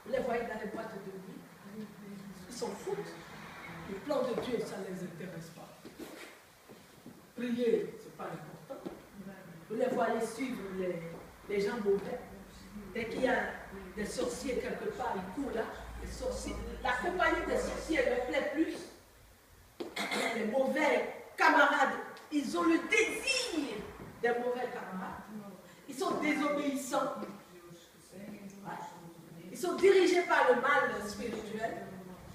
Vous les voyez dans les boîtes de nuit. Ils s'en foutent. Le plan de Dieu, ça ne les intéresse pas. Prier, ce n'est pas important. Vous les voyez suivre les gens mauvais. Dès qu'il y a des sorciers quelque part, ils courent là. Les sorciers, la compagnie des sorciers leur plaît plus. Les mauvais camarades, ils ont le désir des mauvais camarades. Ils sont désobéissants. Ils sont dirigés par le mal spirituel.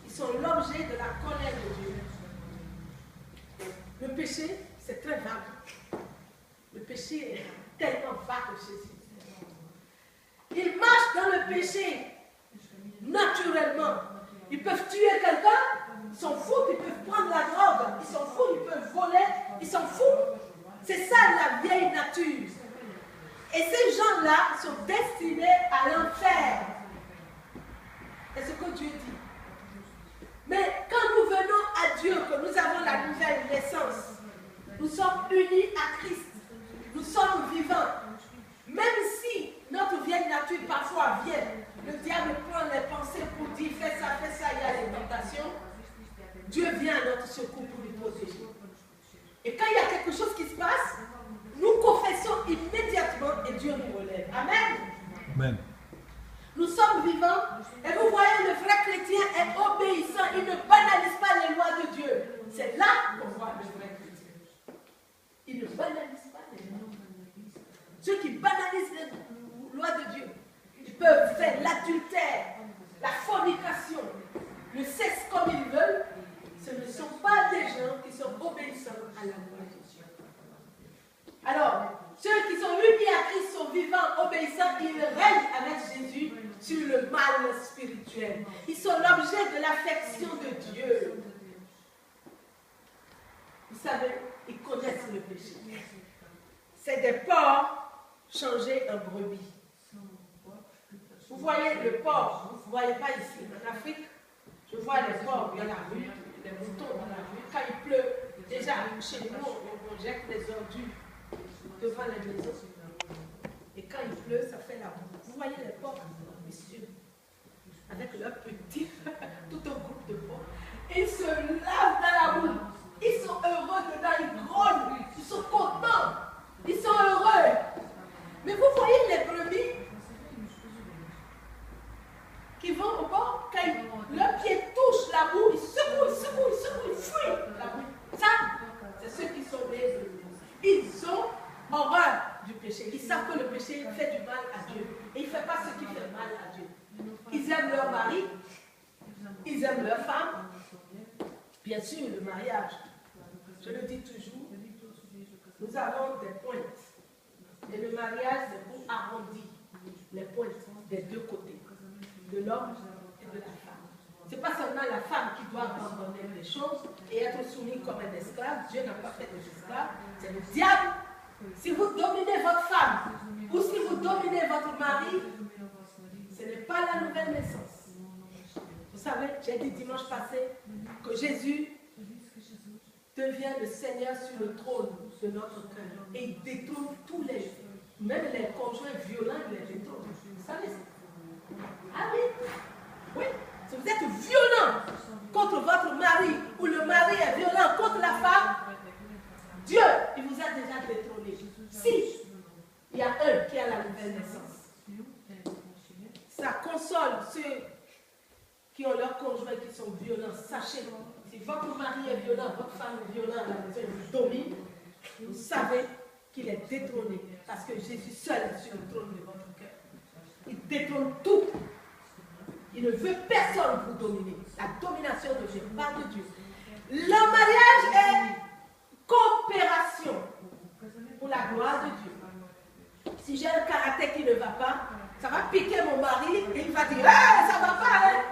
Ils sont l'objet de la colère de Dieu. Le péché, c'est très vague. Le péché est tellement vague chez Jésus. Ils marchent dans le péché naturellement. Ils peuvent tuer quelqu'un, ils s'en foutent, ils peuvent prendre la drogue, ils s'en foutent, ils peuvent voler, ils s'en foutent. C'est ça la vieille nature. Et ces gens-là sont destinés à l'enfer. C'est ce que Dieu dit. Mais quand nous venons à Dieu, que nous avons la nouvelle naissance, nous sommes unis à Christ. Nous sommes vivants. Même si notre vieille nature parfois vient, le diable prend les pensées pour dire fais ça, il y a des tentations. Dieu vient à notre secours pour nous protéger. Et quand il y a quelque chose qui se passe, nous confessons immédiatement et Dieu nous relève. Amen. Amen. Nous sommes vivants et vous voyez, le vrai chrétien est obéissant. Il ne banalise pas les lois de Dieu. C'est là qu'on voit le vrai chrétien. Il ne banalise pas les lois. Ceux qui banalisent les lois de Dieu, ils peuvent faire l'adultère, la fornication, le sexe comme ils veulent. Ce ne sont pas des gens qui sont obéissants à la loi de Dieu. Alors, ceux qui sont unis à Christ sont vivants, obéissants, ils règnent avec Jésus sur le mal spirituel. Ils sont l'objet de l'affection de Dieu. Vous savez, ils connaissent le péché. C'est des porcs changés en brebis. Vous voyez le porc, vous ne voyez pas ici. En Afrique, je vois les porcs dans la rue, les moutons dans la rue. Quand il pleut, déjà chez nous, on jette les ordures devant les maisons. Et quand il pleut, ça fait la boue. Vous voyez les porcs, messieurs, avec leur petit, tout un groupe de porcs. Ils se lavent dans la boue. Ils sont heureux dedans, ils grognent, ils sont contents, ils sont heureux. Mais vous voyez les brebis qui vont au bord, quand leurs pieds touchent la boue, ils secouent, ils fuient la boue. Ça, c'est ceux qui sont des brebis. Ils ont horreur du péché. Ils savent que le péché fait du mal à Dieu. Et il ne fait pas ce qui fait mal à Dieu. Ils aiment leur mari, ils aiment leur femme. Bien sûr, le mariage, je le dis toujours, nous avons des pointes. Et le mariage, c'est pour arrondir les pointes des deux côtés, de l'homme et de la femme. Ce n'est pas seulement la femme qui doit abandonner les choses et être soumise comme un esclave. Dieu n'a pas fait des esclaves, c'est le diable. Si vous dominez votre femme ou si vous dominez votre mari, ce n'est pas la nouvelle naissance. Vous savez, j'ai dit dimanche passé que Jésus devient le Seigneur sur le trône de notre cœur et il détrône tous les, même les conjoints violents, il les détrône. Vous savez ça? Ah oui, oui. Si vous êtes violent contre votre mari ou le mari est violent contre la femme, Dieu, il vous a déjà détrôné. Si il y a un qui a la nouvelle naissance, ça console ceux qui ont leurs conjoints qui sont violents. Sachez, si votre mari est violent, votre femme est violente, la maison vous domine, vous savez qu'il est détrôné parce que Jésus seul est sur le trône de votre cœur. Il détrône tout. Il ne veut personne vous dominer. La domination de Dieu, pas de Dieu. Le mariage est coopération pour la gloire de Dieu. Si j'ai un caractère qui ne va pas, ça va piquer mon mari et il va dire hey, ça va pas, hein?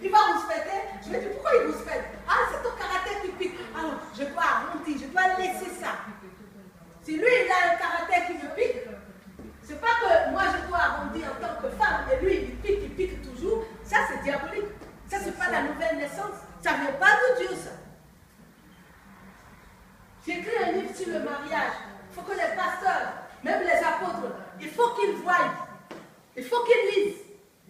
Il va vous fêter. Je vais dire pourquoi il vous fête? Ah, c'est ton caractère qui pique. Alors, je dois arrondir, je dois laisser ça. Si lui, il a un caractère qui me pique, c'est pas que moi je dois arrondir en tant que femme et lui, il pique toujours. Ça, c'est diabolique. Ça, c'est pas la nouvelle naissance. Ça ne vient pas de Dieu, ça. J'ai écrit un livre sur le mariage. Il faut que les pasteurs, même les apôtres, il faut qu'ils voient, il faut qu'ils lisent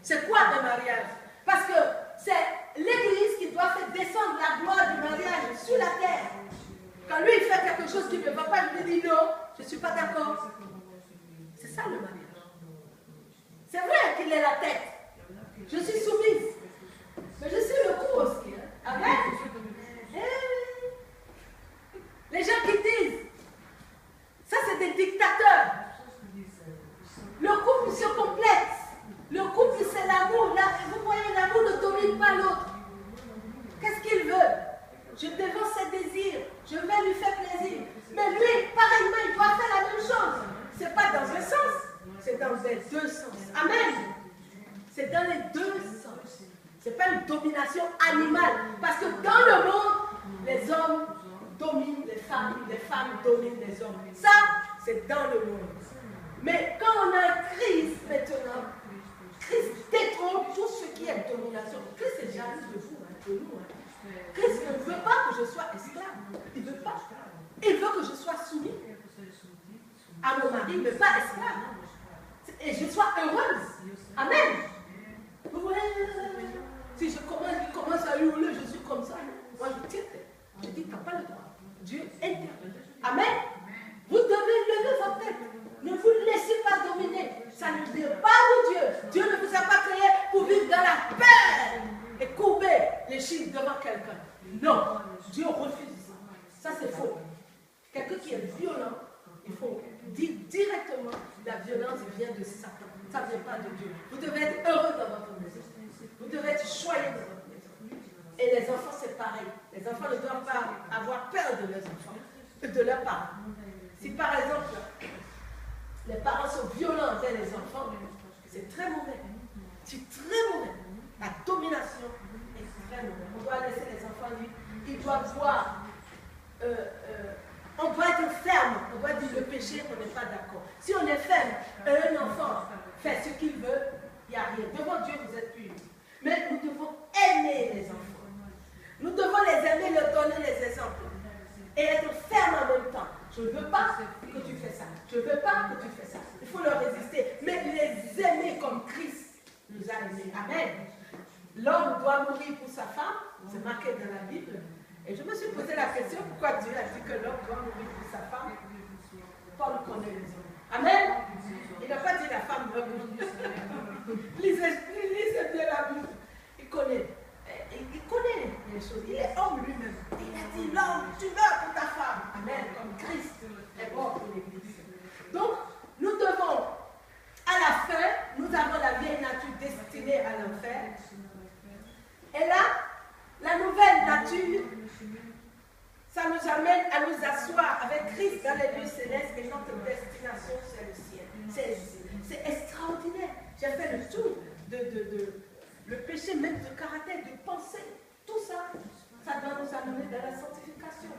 C'est quoi un mariage? Parce que c'est l'Église qui doit faire descendre la gloire du mariage sur la terre. Quand lui, il fait quelque chose qui ne va pas, je lui dis non, je ne suis pas d'accord. C'est ça le mariage. C'est vrai qu'il est la tête. Je suis soumise. Mais je suis le cou aussi. Amen. Les gens qui disent, ça c'est des dictateurs. Le couple se complète. Le couple c'est l'amour. Vous voyez, l'amour ne domine pas l'autre. Qu'est-ce qu'il veut? Je dévore ses désirs. Je vais lui faire plaisir. Mais lui, pareillement, il doit faire la même chose. Ce n'est pas dans un sens. C'est dans les deux sens. Amen. C'est dans les deux sens. Ce n'est pas une domination animale. Parce que dans le monde, les hommes dominent les femmes dominent les hommes. Ça, c'est dans le monde. Mais quand on a Christ maintenant, Christ détrône tout ce qui est domination. Christ est jaloux de vous, de nous. Christ ne veut pas que je sois esclave. Il ne veut pas. Il veut que je sois soumis à mon mari, mais pas esclave. Et je sois heureuse. Amen. Vous voyez, si je commence à hurler, je suis comme ça. Moi, je tiens. Je dis, tu n'as pas le droit. Dieu intervient. Amen. Vous devez lever votre tête. Ne vous laissez pas dominer. Ça ne vient pas de Dieu. Dieu ne vous a pas créé pour vivre dans la peur et courber les chines devant quelqu'un. Non. Dieu refuse ça. Ça, c'est faux. Quelqu'un qui est violent, il faut dire directement la violence vient de Satan. Ça ne vient pas de Dieu. Vous devez être heureux dans votre maison. Vous devez être joyeux dans votre maison. Et les enfants, c'est pareil. Les enfants ne doivent pas avoir peur de leurs enfants, de leurs parents. Si par exemple, les parents sont violents envers les enfants, c'est très mauvais. C'est très mauvais. La domination est très mauvaise. On doit laisser les enfants libres. Ils doivent voir. On doit être ferme. On doit dire le péché, on n'est pas d'accord. Si on est ferme, un enfant fait ce qu'il veut, il n'y a rien. Devant Dieu, vous êtes purs. Mais nous devons aimer les enfants. Nous devons les aimer, leur donner les exemples. Et être ferme en même temps. Je ne veux pas que tu fais ça. Je ne veux pas que tu fais ça. Il faut leur résister. Mais les aimer comme Christ nous a aimés. Amen. L'homme doit mourir pour sa femme. C'est marqué dans la Bible. Et je me suis posé la question, pourquoi Dieu a dit que l'homme doit mourir pour sa femme? Paul connaît les hommes. Amen. Il n'a pas dit la femme doit mourir. Lisez bien la Bible. Il connaît les choses. Il est homme lui-même. Il a dit, l'homme, tu meurs pour ta femme. Amen. Comme Christ est mort pour l'Église. Donc, nous devons, à la fin, nous avons la vieille nature destinée à l'enfer. Et là, la nouvelle nature, ça nous amène à nous asseoir avec Christ dans les lieux célestes et notre destination, c'est le ciel. C'est extraordinaire. J'ai fait le tour le péché même de caractère, de pensée. Tout ça, ça doit nous amener dans la sanctification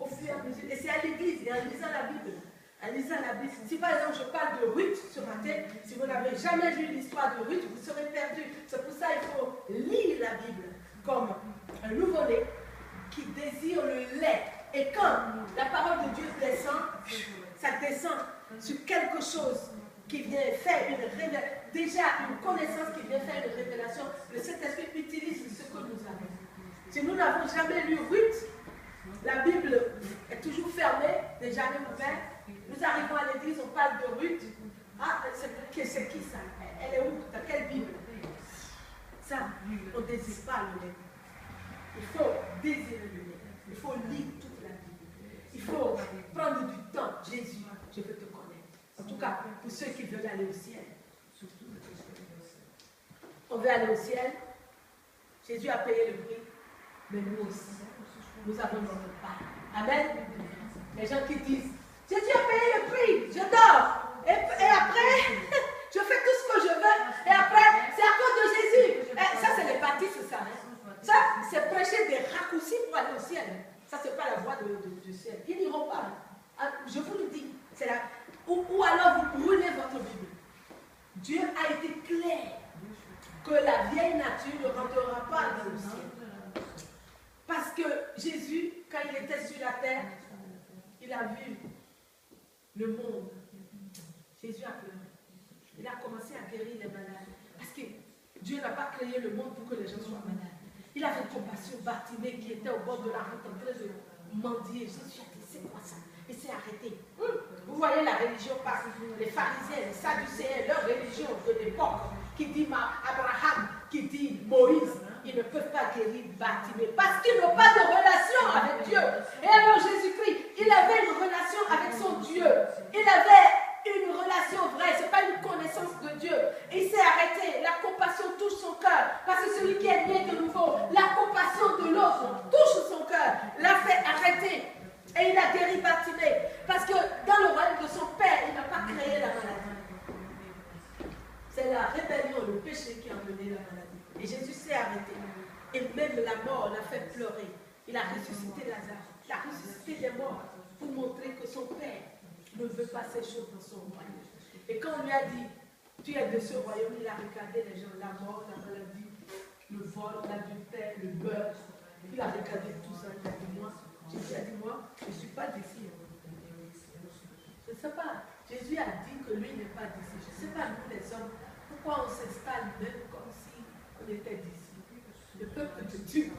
au fur et à mesure. Et c'est à l'église et en lisant la Bible. En lisant la Bible. Si par exemple je parle de Ruth ce matin, si vous n'avez jamais lu l'histoire de Ruth, vous serez perdu. C'est pour ça qu'il faut lire la Bible comme un nouveau-né qui désire le lait. Et quand la parole de Dieu descend, ça descend sur quelque chose qui vient faire une révélation, déjà une connaissance qui vient faire une révélation. Le Saint-Esprit utilise ce que nous avons. Si nous n'avons jamais lu Ruth, la Bible est toujours fermée, n'est jamais ouverte. Nous arrivons à l'église, on parle de Ruth. Ah, c'est qui ça? Elle est où? Dans quelle Bible? Ça, on ne désire pas le lait. Il faut désirer le lait. Il faut lire toute la Bible. Il faut prendre du temps. Jésus, je veux te connaître. En tout cas, pour ceux qui veulent aller au ciel. On veut aller au ciel. Jésus a payé le prix. Mais nous aussi, nous avons notre part. Amen. Les gens qui disent, Jésus a payé le prix, je dors. Et après, je fais tout ce que je veux. Et après, c'est à cause de Jésus. Ça, c'est les baptistes, ça. Ça, c'est prêcher des raccourcis pour aller au ciel. Ça, ce n'est pas la voie du ciel. Ils n'iront pas. Je vous le dis. Ou alors, vous brûlez votre Bible. Dieu a été clair que la vieille nature ne rentrera pas dans le ciel. Parce que Jésus, quand il était sur la terre, il a vu le monde. Jésus a pleuré. Il a commencé à guérir les malades. Parce que n'a pas créé le monde pour que les gens soient malades. Il avait compassion Bartimée qui était au bord de la route en train de mendier. Jésus a dit, c'est quoi ça? Et c'est arrêté. Vous voyez la religion par les pharisiens, les sadducéens, leur religion de l'époque, qui dit Abraham, qui dit Moïse, ils ne peuvent pas guérir Bartimée parce qu'ils n'ont pas de relation avec Dieu. Et alors Jésus-Christ, il avait une relation avec son Dieu. Il avait une relation vraie, ce n'est pas une connaissance de Dieu. Il s'est arrêté, la compassion touche son cœur, parce que celui qui est né de nouveau, la compassion de l'autre touche son cœur, l'a fait arrêter. Et il a guéri Bartimée, parce que dans le royaume de son père, il n'a pas créé la maladie. C'est la rébellion, le péché qui a amené la maladie. Et Jésus s'est arrêté. Et même la mort l'a fait pleurer. Il a ressuscité Lazare. Il a ressuscité les morts pour montrer que son père ne veut pas ces choses dans son royaume. Et quand on lui a dit, tu es de ce royaume, il a regardé les gens, la mort, la maladie, le vol, l'adultère, le beurre. Il a regardé tout ça. Il a dit, moi, Jésus a dit, moi, je ne suis pas d'ici. Je ne sais pas. Jésus a dit que lui n'est pas d'ici. Je ne sais pas, nous les hommes, pourquoi on s'installe même comme si on était d'ici. Le peuple de Dieu,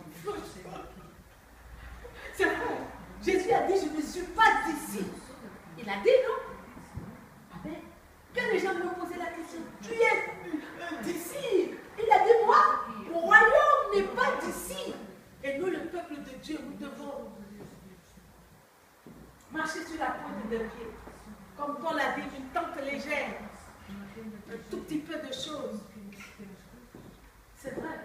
c'est vrai. Jésus a dit, je ne suis pas d'ici. Il a dit, non? Amen. Quand les gens me posaient la question, tu es d'ici? Il a dit, moi, mon royaume n'est pas d'ici. Et nous, le peuple de Dieu, nous devons marcher sur la pointe des pieds. Comme Paul a dit, une tente légère. Un tout petit peu de choses. C'est vrai.